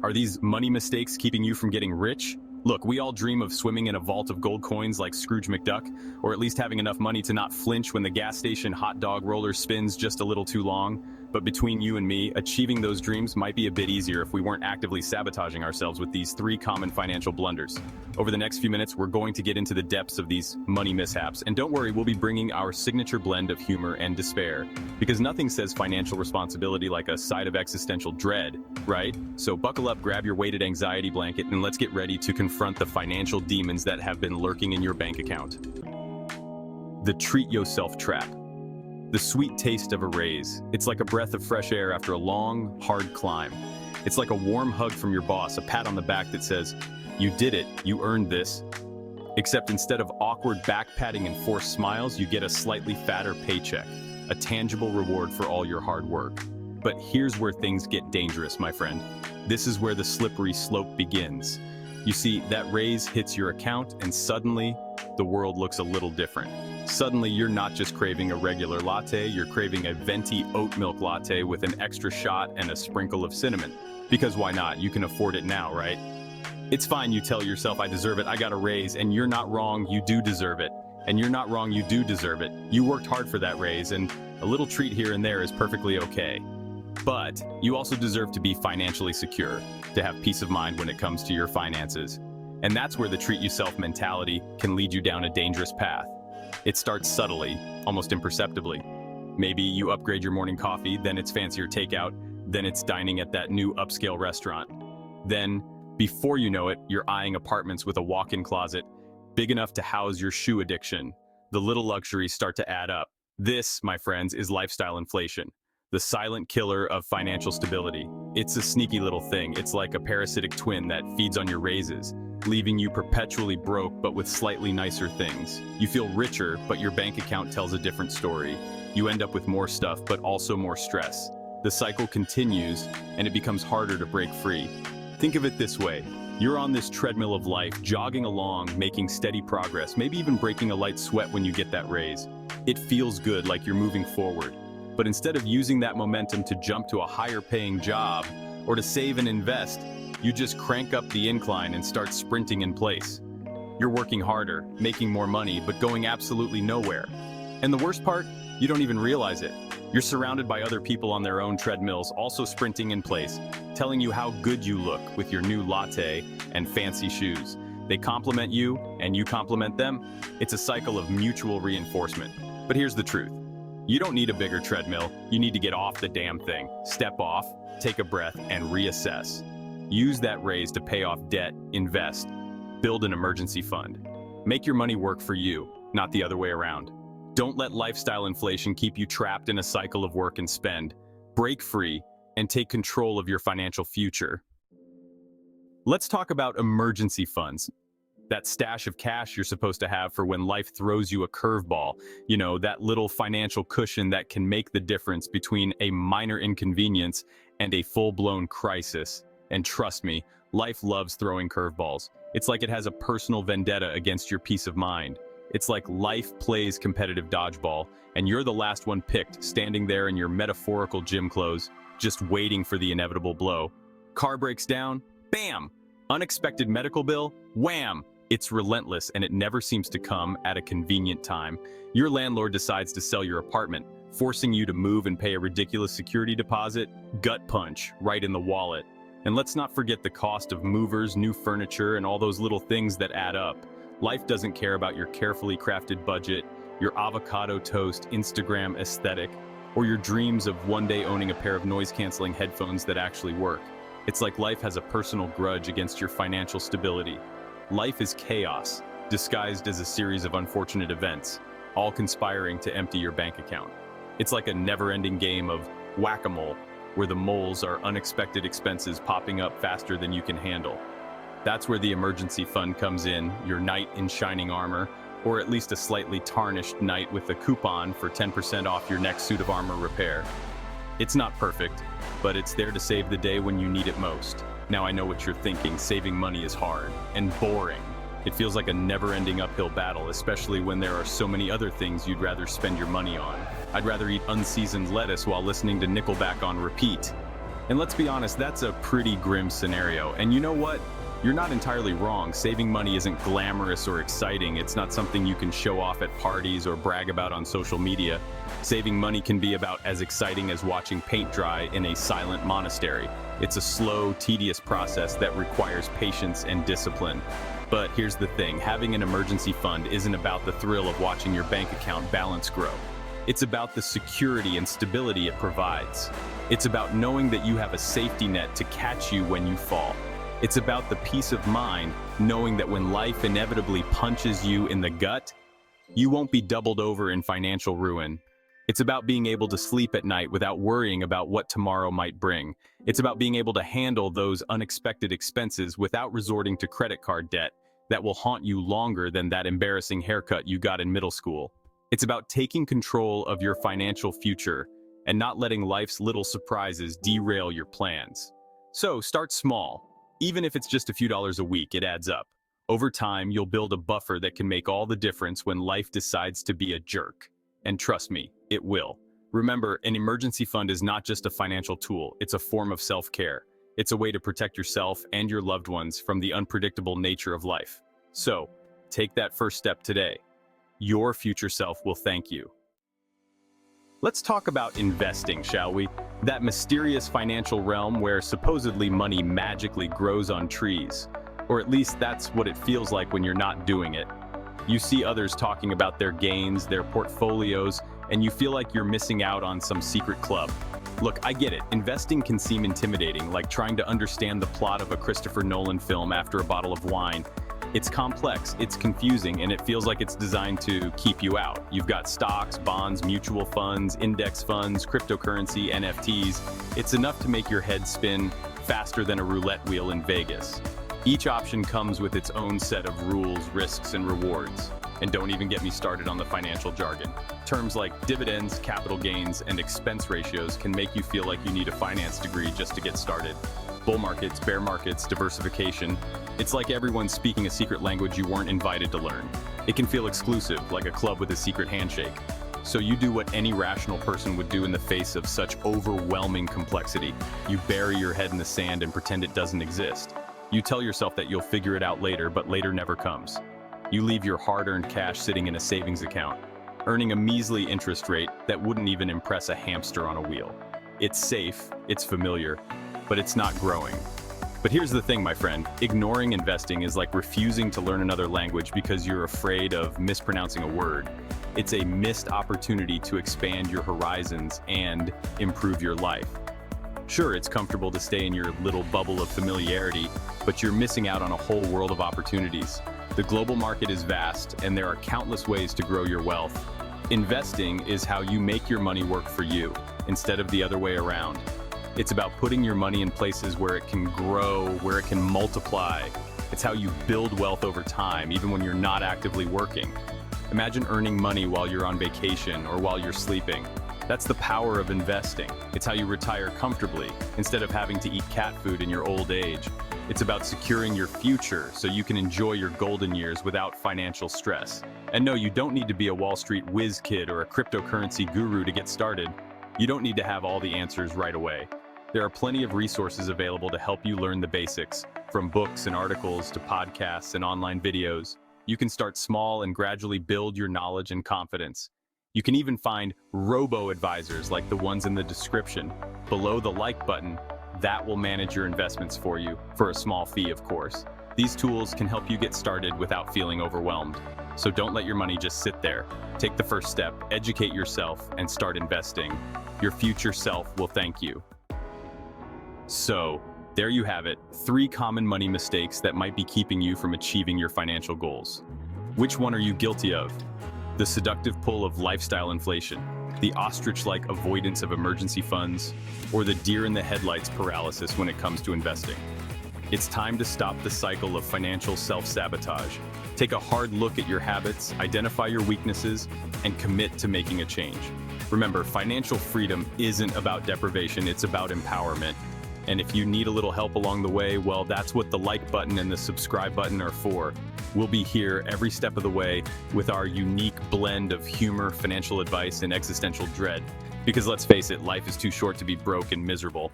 Are these money mistakes keeping you from getting rich? Look, we all dream of swimming in a vault of gold coins like Scrooge McDuck, or at least having enough money to not flinch when the gas station hot dog roller spins just a little too long. But between you and me, achieving those dreams might be a bit easier if we weren't actively sabotaging ourselves with these 3 common financial blunders. Over the next few minutes, we're going to get into the depths of these money mishaps. And don't worry, we'll be bringing our signature blend of humor and despair. Because nothing says financial responsibility like a side of existential dread, right? So buckle up, grab your weighted anxiety blanket, and let's get ready to confront the financial demons that have been lurking in your bank account. The treat yourself trap. The sweet taste of a raise. It's like a breath of fresh air after a long, hard climb. It's like a warm hug from your boss, a pat on the back that says, "You did it, you earned this." Except instead of awkward back patting and forced smiles, you get a slightly fatter paycheck, a tangible reward for all your hard work. But here's where things get dangerous, my friend. This is where the slippery slope begins. You see, that raise hits your account and suddenly, the world looks a little different. Suddenly, you're not just craving a regular latte, you're craving a venti oat milk latte with an extra shot and a sprinkle of cinnamon. Because why not? You can afford it now, right? It's fine, you tell yourself, I deserve it, I got a raise, and you're not wrong, you do deserve it. And you're not wrong, you do deserve it. You worked hard for that raise, and a little treat here and there is perfectly okay. But you also deserve to be financially secure, to have peace of mind when it comes to your finances. And that's where the treat yourself mentality can lead you down a dangerous path. It starts subtly, almost imperceptibly. Maybe you upgrade your morning coffee, then it's fancier takeout, then it's dining at that new upscale restaurant. Then, before you know it, you're eyeing apartments with a walk-in closet, big enough to house your shoe addiction. The little luxuries start to add up. This, my friends, is lifestyle inflation, the silent killer of financial stability. It's a sneaky little thing. It's like a parasitic twin that feeds on your raises, leaving you perpetually broke but with slightly nicer things. You feel richer, but your bank account tells a different story. You end up with more stuff, but also more stress. The cycle continues, and it becomes harder to break free. Think of it this way. You're on this treadmill of life, jogging along, making steady progress, maybe even breaking a light sweat when you get that raise. It feels good, like you're moving forward. But instead of using that momentum to jump to a higher paying job or to save and invest, you just crank up the incline and start sprinting in place. You're working harder, making more money, but going absolutely nowhere. And the worst part, you don't even realize it. You're surrounded by other people on their own treadmills, also sprinting in place, telling you how good you look with your new latte and fancy shoes. They compliment you, and you compliment them. It's a cycle of mutual reinforcement. But here's the truth. You don't need a bigger treadmill. You need to get off the damn thing. Step off, take a breath, and reassess. Use that raise to pay off debt, invest, build an emergency fund. Make your money work for you, not the other way around. Don't let lifestyle inflation keep you trapped in a cycle of work and spend. Break free and take control of your financial future. Let's talk about emergency funds. That stash of cash you're supposed to have for when life throws you a curveball. You know, that little financial cushion that can make the difference between a minor inconvenience and a full-blown crisis. And trust me, life loves throwing curveballs. It's like it has a personal vendetta against your peace of mind. It's like life plays competitive dodgeball, and you're the last one picked, standing there in your metaphorical gym clothes, just waiting for the inevitable blow. Car breaks down, bam! Unexpected medical bill, wham! It's relentless, and it never seems to come at a convenient time. Your landlord decides to sell your apartment, forcing you to move and pay a ridiculous security deposit. Gut punch, right in the wallet. And let's not forget the cost of movers, new furniture, and all those little things that add up. Life doesn't care about your carefully crafted budget, your avocado toast Instagram aesthetic, or your dreams of one day owning a pair of noise-canceling headphones that actually work. It's like life has a personal grudge against your financial stability. Life is chaos, disguised as a series of unfortunate events, all conspiring to empty your bank account. It's like a never-ending game of whack-a-mole, where the moles are unexpected expenses popping up faster than you can handle. That's where the emergency fund comes in, your knight in shining armor, or at least a slightly tarnished knight with a coupon for 10% off your next suit of armor repair. It's not perfect, but it's there to save the day when you need it most. Now I know what you're thinking, saving money is hard and boring. It feels like a never-ending uphill battle, especially when there are so many other things you'd rather spend your money on. I'd rather eat unseasoned lettuce while listening to Nickelback on repeat. And let's be honest, that's a pretty grim scenario. And you know what? You're not entirely wrong. Saving money isn't glamorous or exciting. It's not something you can show off at parties or brag about on social media. Saving money can be about as exciting as watching paint dry in a silent monastery. It's a slow, tedious process that requires patience and discipline. But here's the thing, having an emergency fund isn't about the thrill of watching your bank account balance grow. It's about the security and stability it provides. It's about knowing that you have a safety net to catch you when you fall. It's about the peace of mind, knowing that when life inevitably punches you in the gut, you won't be doubled over in financial ruin. It's about being able to sleep at night without worrying about what tomorrow might bring. It's about being able to handle those unexpected expenses without resorting to credit card debt that will haunt you longer than that embarrassing haircut you got in middle school. It's about taking control of your financial future and not letting life's little surprises derail your plans. So start small. Even if it's just a few dollars a week, it adds up. Over time, you'll build a buffer that can make all the difference when life decides to be a jerk. And trust me, it will. Remember, an emergency fund is not just a financial tool, it's a form of self-care. It's a way to protect yourself and your loved ones from the unpredictable nature of life. So, take that first step today. Your future self will thank you. Let's talk about investing, shall we? That mysterious financial realm where supposedly money magically grows on trees. Or at least that's what it feels like when you're not doing it. You see others talking about their gains, their portfolios, and you feel like you're missing out on some secret club. Look, I get it. Investing can seem intimidating, like trying to understand the plot of a Christopher Nolan film after a bottle of wine. It's complex, it's confusing, and it feels like it's designed to keep you out. You've got stocks, bonds, mutual funds, index funds, cryptocurrency, NFTs. It's enough to make your head spin faster than a roulette wheel in Vegas. Each option comes with its own set of rules, risks, and rewards. And don't even get me started on the financial jargon. Terms like dividends, capital gains, and expense ratios can make you feel like you need a finance degree just to get started. Bull markets, bear markets, diversification. It's like everyone's speaking a secret language you weren't invited to learn. It can feel exclusive, like a club with a secret handshake. So you do what any rational person would do in the face of such overwhelming complexity. You bury your head in the sand and pretend it doesn't exist. You tell yourself that you'll figure it out later, but later never comes. You leave your hard-earned cash sitting in a savings account, earning a measly interest rate that wouldn't even impress a hamster on a wheel. It's safe, it's familiar, but it's not growing. But here's the thing, my friend, ignoring investing is like refusing to learn another language because you're afraid of mispronouncing a word. It's a missed opportunity to expand your horizons and improve your life. Sure, it's comfortable to stay in your little bubble of familiarity, but you're missing out on a whole world of opportunities. The global market is vast, and there are countless ways to grow your wealth. Investing is how you make your money work for you, instead of the other way around. It's about putting your money in places where it can grow, where it can multiply. It's how you build wealth over time, even when you're not actively working. Imagine earning money while you're on vacation or while you're sleeping. That's the power of investing. It's how you retire comfortably, instead of having to eat cat food in your old age. It's about securing your future so you can enjoy your golden years without financial stress. And no, you don't need to be a Wall Street whiz kid or a cryptocurrency guru to get started. You don't need to have all the answers right away. There are plenty of resources available to help you learn the basics, from books and articles to podcasts and online videos. You can start small and gradually build your knowledge and confidence. You can even find robo-advisors like the ones in the description. Below the like button, that will manage your investments for you, for a small fee, of course. These tools can help you get started without feeling overwhelmed. So don't let your money just sit there. Take the first step, educate yourself, and start investing. Your future self will thank you. So, there you have it, 3 common money mistakes that might be keeping you from achieving your financial goals. Which one are you guilty of? The seductive pull of lifestyle inflation, the ostrich-like avoidance of emergency funds, or the deer-in-the-headlights paralysis when it comes to investing? It's time to stop the cycle of financial self-sabotage. Take a hard look at your habits, identify your weaknesses, and commit to making a change. Remember, financial freedom isn't about deprivation, it's about empowerment. And if you need a little help along the way, well, that's what the like button and the subscribe button are for. We'll be here every step of the way with our unique blend of humor, financial advice, and existential dread. Because let's face it, life is too short to be broke and miserable.